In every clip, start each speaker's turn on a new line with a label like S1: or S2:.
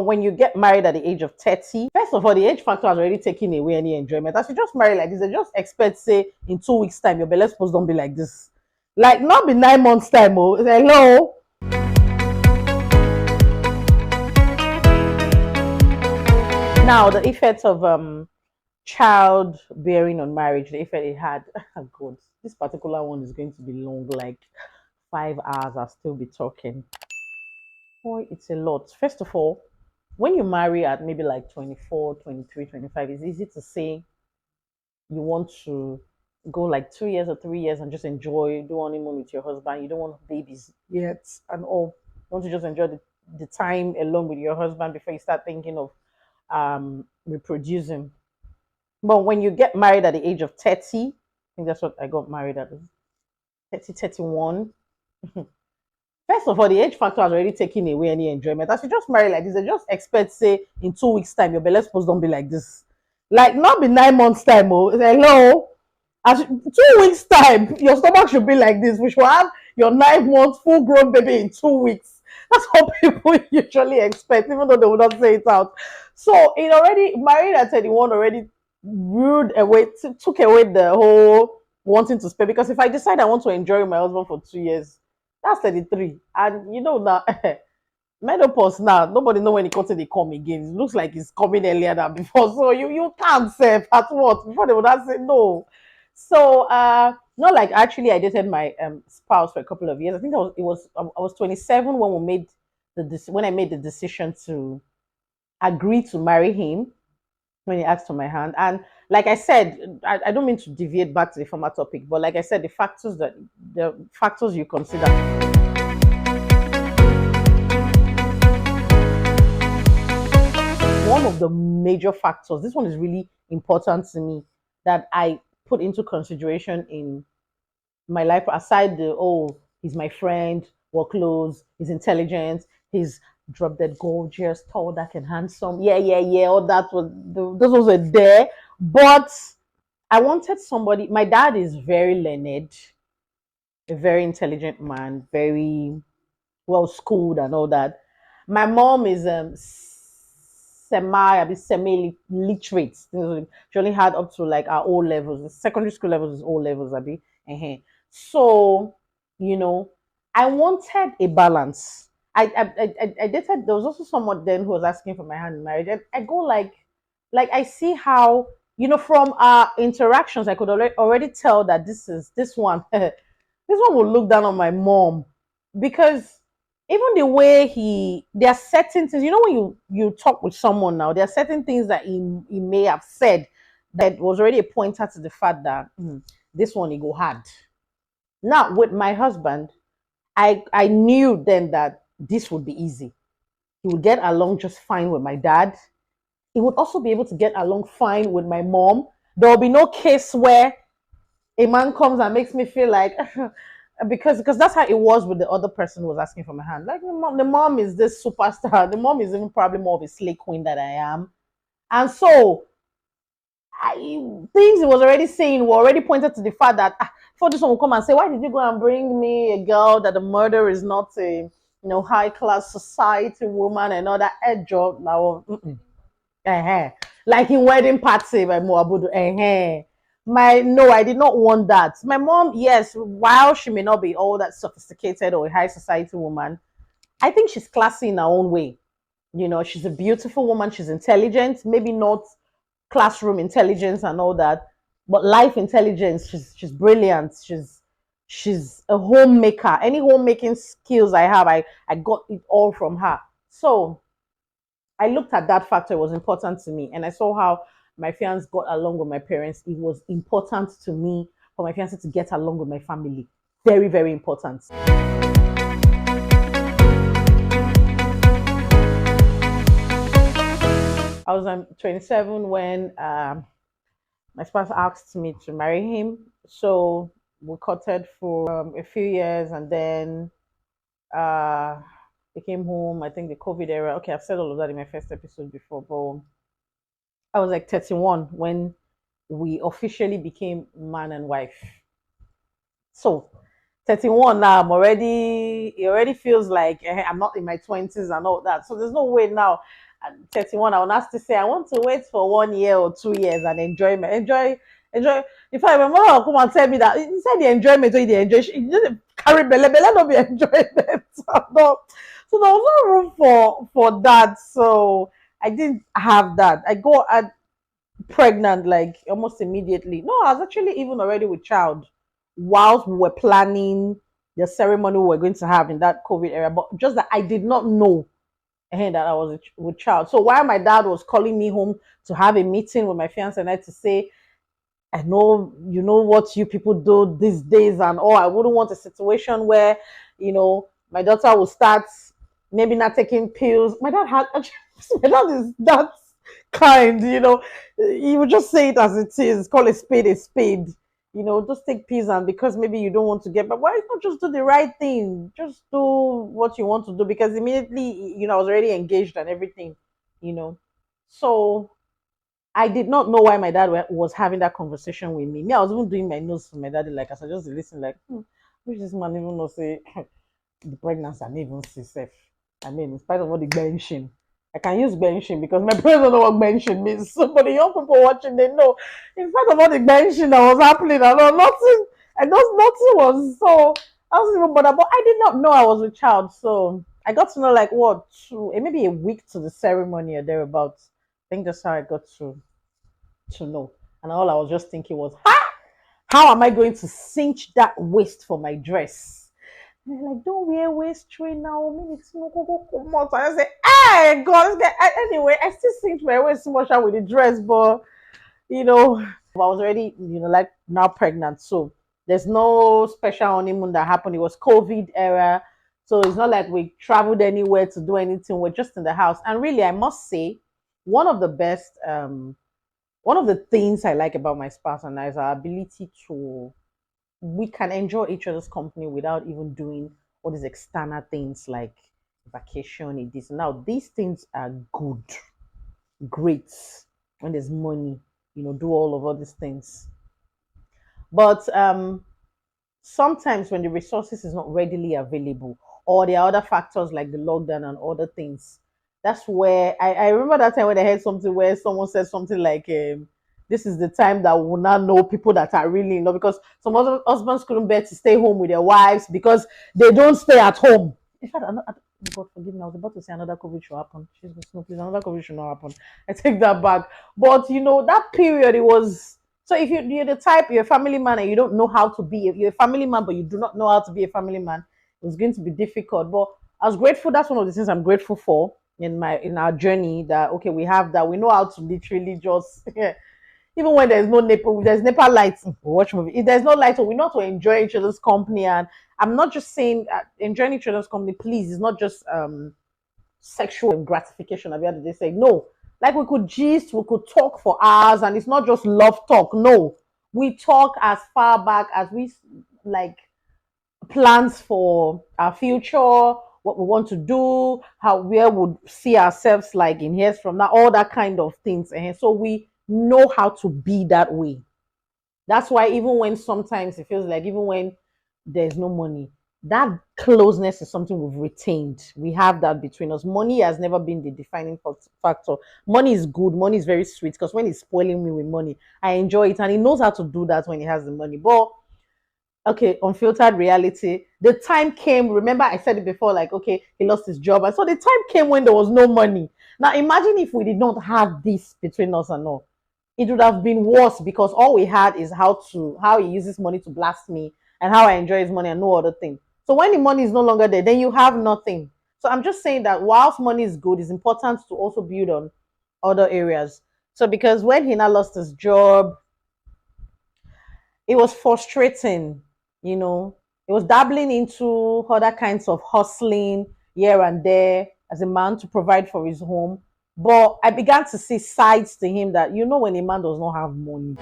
S1: When you get married at the age of 30, first of all, the age factor has already taken away any enjoyment. As you just marry like this, they just expect, say, in 2 weeks' time, your belly supposed don't be like this. Like, not be 9 months' time, oh. Hello. Now, the effects of child bearing on marriage, the effect it had, oh God, this particular one is going to be long, like 5 hours, I'll still be talking. Boy, it's a lot. First of all, when you marry at maybe like 24, 23, 25, it's easy to say you want to go like 2 years or 3 years and just enjoy, do honeymoon with your husband. You don't want babies yet and all. You want to just enjoy the time alone with your husband before you start thinking of reproducing. But when you get married at the age of 30, I think that's what I got married at 30, 31. First of all, the age factor has already taken away any enjoyment. As you just marry like this, they just expect, say, in 2 weeks' time, your belly supposed don't be like this. Like, not be 9 months' time, oh. Hello. 2 weeks' time, your stomach should be like this. We should have your 9 months full grown baby in 2 weeks. That's what people usually expect, even though they would not say it out. So, it already, married at 31 already ruled away, took away the whole wanting to spend. Because if I decide I want to enjoy my husband for 2 years, that's 33. And you know now, menopause now, nobody know when it comes to the come again. It looks like it's coming earlier than before. So you can't say at what before they would have said no. So not like actually I dated my spouse for a couple of years. I think I was 27 when we made when I made the decision to agree to marry him when he asked for my hand. And like I said, I don't mean to deviate back to the former topic, but like I said, the factors you consider. One of the major factors, this one is really important to me, that I put into consideration in my life, aside the, oh, he's my friend, we're close, he's intelligent, he's drop dead gorgeous, tall, dark, and handsome. Yeah, yeah, yeah. All that was, those were there. But I wanted somebody, my dad is very learned, a very intelligent man, very well schooled and all that. My mom is semi literate. She only had up to like our O levels. The secondary school levels is O levels, abi. Uh-huh. So, you know, I wanted a balance. I dated. There was also someone then who was asking for my hand in marriage, and I go like I see how, from our interactions, I could already tell that this one this one will look down on my mom, because even the way there are certain things, when you talk with someone now, there are certain things that he may have said that was already a pointer to the fact that this one he go hard. Now with my husband, I knew then that this would be easy. He would get along just fine with my dad. He would also be able to get along fine with my mom. There will be no case where a man comes and makes me feel like because that's how it was with the other person who was asking for my hand. Like the mom is this superstar. The mom is even probably more of a slay queen than I am, and so things he was already saying were already pointed to the fact that before this one will come and say, "Why did you go and bring me a girl that the murder is not a high class society woman and all that job now?" Like in wedding party by Moabudu. No, I did not want that. My mom, yes, while she may not be all that sophisticated or a high society woman, I think she's classy in her own way. She's a beautiful woman, she's intelligent, maybe not classroom intelligence and all that, but life intelligence, she's brilliant. She's a homemaker. Any homemaking skills I have, I got it all from her. So I looked at that factor, it was important to me. And I saw how my fiance got along with my parents. It was important to me for my fiance to get along with my family. Very, very important. I was 27 when my spouse asked me to marry him. So we courted for a few years, and then uh, he came home. I think the COVID era. Okay, I've said all of that in my first episode before, but I was like 31 when we officially became man and wife. So 31 now, it already feels like I'm not in my 20s and all that. So there's no way now. At 31, I will not still say I want to wait for 1 year or 2 years and enjoy. In fact, my mother will come and tell me that inside the enjoyment or the enjoy, she didn't carry belle, not be enjoyment. So there was no room for that. So I didn't have that. I got pregnant like almost immediately. No, I was actually even already with child whilst we were planning the ceremony we were going to have in that COVID era. But just that I did not know that I was with child. So while my dad was calling me home to have a meeting with my fiance and I to say, I know you know what you people do these days and all. I wouldn't want a situation where, my daughter will start maybe not taking pills. My dad had my dad is that kind, He would just say it as it is, call a spade a spade. Just take pills and because maybe you don't want to get, but why not just do the right thing? Just do what you want to do because immediately, I was already engaged and everything, you know. So I did not know why my dad was having that conversation with me. Me, I was even doing my nose for my daddy, like as I just listen, like, which this man even know say the pregnancy and even see safe. I mean, in spite of all the benching, I can use benching because my parents don't know what benching means. So, but the young people watching, they know. In spite of all the benching that was happening, I know nothing, and those nothing was so. I was even bothered, but I did not know I was a child. So I got to know like what, maybe a week to the ceremony or thereabouts. I think that's how I got to know. And all I was just thinking was, how am I going to cinch that waist for my dress? And they're like, don't wear waist train now. Minutes no go come out. And I say, hey, God, anyway, I still cinch my waist so much with the dress, but I was already, like now pregnant. So there's no special honeymoon that happened. It was COVID era. So it's not like we traveled anywhere to do anything. We're just in the house. And really, I must say, one of the best one of the things I like about my spouse and I is our ability to we can enjoy each other's company without even doing all these external things like vacation and this. Now these things are good, great when there's money, do all these things. But sometimes when the resources is not readily available or there are other factors like the lockdown and other things, that's where I remember that time when I heard something where someone said something like this is the time that we will not know people that are really in love because some other husbands couldn't bear to stay home with their wives because they don't stay at home. In fact, God forgive me, I was about to say another COVID should happen. Jesus, no, please, another COVID should not happen. I take that back. But that period, it was so if you're the type, you're a family man and you don't know how to be, if you're a family man but you do not know how to be a family man, it's going to be difficult. But I was grateful. That's one of the things I'm grateful for in our journey. That okay, we have that. We know how to literally just even when there's no NEPA, there's NEPA lights. Watch movie. If there's no light, so we know to enjoy each other's company. And I'm not just saying enjoying each other's company. Please, it's not just sexual gratification. At the end of the day, say no. Like we could gist, we could talk for hours, and it's not just love talk. No, we talk as far back as we like plans for our future, what we want to do, how where would see ourselves like in years from now, all that kind of things. And so we know how to be that way. That's why even when sometimes it feels like even when there's no money, that closeness is something we've retained. We have that between us. Money has never been the defining factor. Money is good. Money is very sweet because when he's spoiling me with money, I enjoy it, and he knows how to do that when he has the money. But okay, unfiltered reality. The time came. Remember, I said it before. Like, okay, he lost his job, and so the time came when there was no money. Now, imagine if we did not have this between us and all, it would have been worse because all we had is how he uses money to blast me and how I enjoy his money and no other thing. So when the money is no longer there, then you have nothing. So I'm just saying that whilst money is good, it's important to also build on other areas. So because when he now lost his job, it was frustrating, you know. It was dabbling into other kinds of hustling here and there as a man to provide for his home. But I began to see sides to him that, when a man does not have money.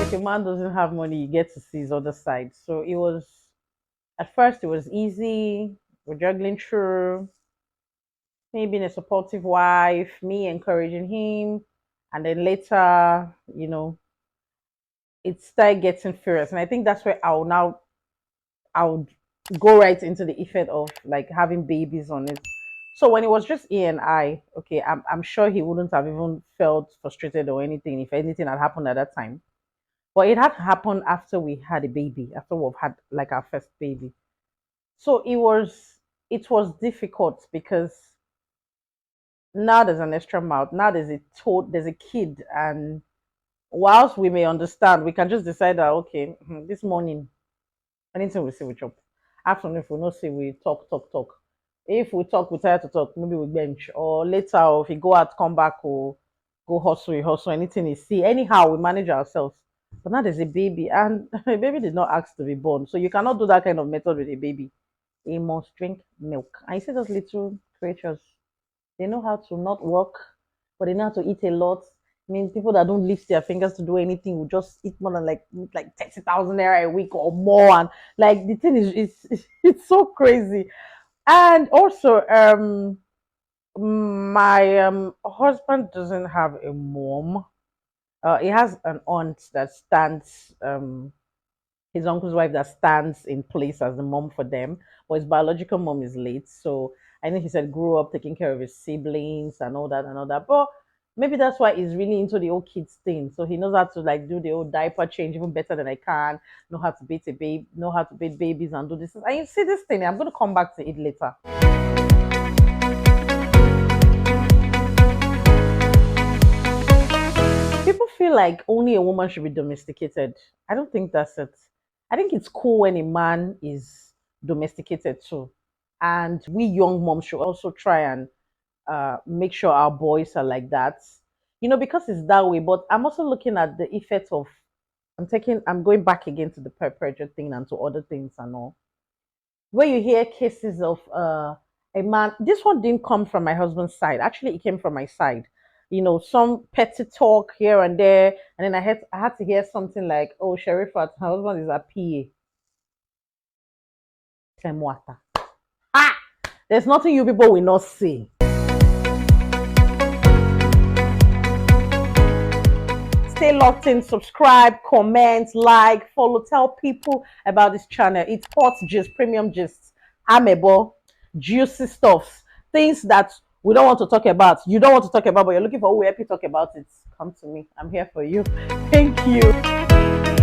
S1: If a man doesn't have money, you get to see his other side. So at first, it was easy. We're juggling through me being a supportive wife, me encouraging him. And then later, it started getting furious. And I think that's where I would go right into the effect of like having babies on it. So when it was just he and I, okay, I'm sure he wouldn't have even felt frustrated or anything if anything had happened at that time. But it had happened after we had a baby, after we've had like our first baby. So it was difficult because now there's an extra mouth. Now there's a kid, and whilst we may understand, we can just decide that okay, this morning anything we see we chop. Afternoon if we not see we talk. If we talk, we try to talk, maybe we bench. Or later or if we go out, come back or go hustle, we hustle, anything you see. Anyhow, we manage ourselves. But now there's a baby and a baby did not ask to be born. So you cannot do that kind of method with a baby. He must drink milk. And you see those little creatures, they know how to not work, but they know how to eat a lot. I mean, people that don't lift their fingers to do anything will just eat more than like 30,000 naira a week or more. And like the thing is, it's so crazy. And also, my husband doesn't have a mom. He has an aunt that stands his uncle's wife that stands in place as the mom for them, but his biological mom is late. So I know he said grew up taking care of his siblings and all that and all that. But maybe that's why he's really into the old kids thing. So he knows how to like do the old diaper change even better than I can. Know how to bathe a baby, know how to bathe babies and do this. And you see this thing, I'm gonna come back to it later. People feel like only a woman should be domesticated. I don't think that's it. I think it's cool when a man is domesticated too. And we young moms should also try and make sure our boys are like that. Because it's that way. But I'm also looking at the effect of, I'm going back again to the peer pressure thing and to other things and all. Where you hear cases of a man, this one didn't come from my husband's side. Actually, it came from my side. Some petty talk here and there, and then I had to hear something like, "Oh, Sherifat, her husband is a PA." Semwata. Ah, there's nothing you people will not see. Stay locked in, subscribe, comment, like, follow, tell people about this channel. It's hot gist, premium gist, amebo, juicy stuff, things that we don't want to talk about. You don't want to talk about, but you're looking for who will help you talk about it. Come to me. I'm here for you. Thank you.